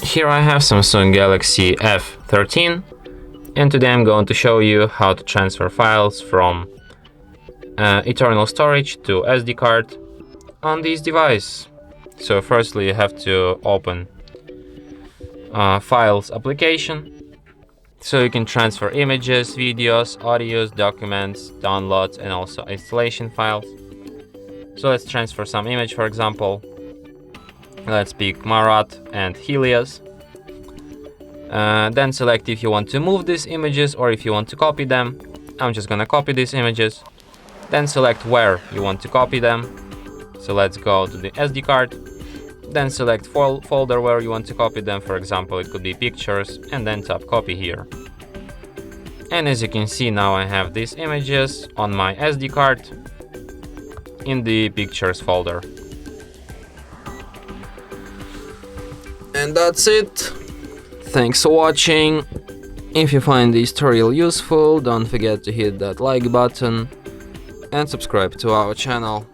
Here I have Samsung Galaxy F13, and today I'm going to show you how to transfer files from internal storage to SD card on this device. So firstly you have to open Files application, so you can transfer images, videos, audios, documents, downloads, and also installation files. So let's transfer some image, for example. Let's pick Marat and Helios. Then select if you want to move these images or if you want to copy them. I'm just gonna copy these images. Then select where you want to copy them. So let's go to the SD card. Then select folder where you want to copy them. For example, it could be pictures, and then tap copy here. And as you can see, now I have these images on my SD card in the pictures folder. And that's it. Thanks for watching. If you find this tutorial useful, don't forget to hit that like button and subscribe to our channel.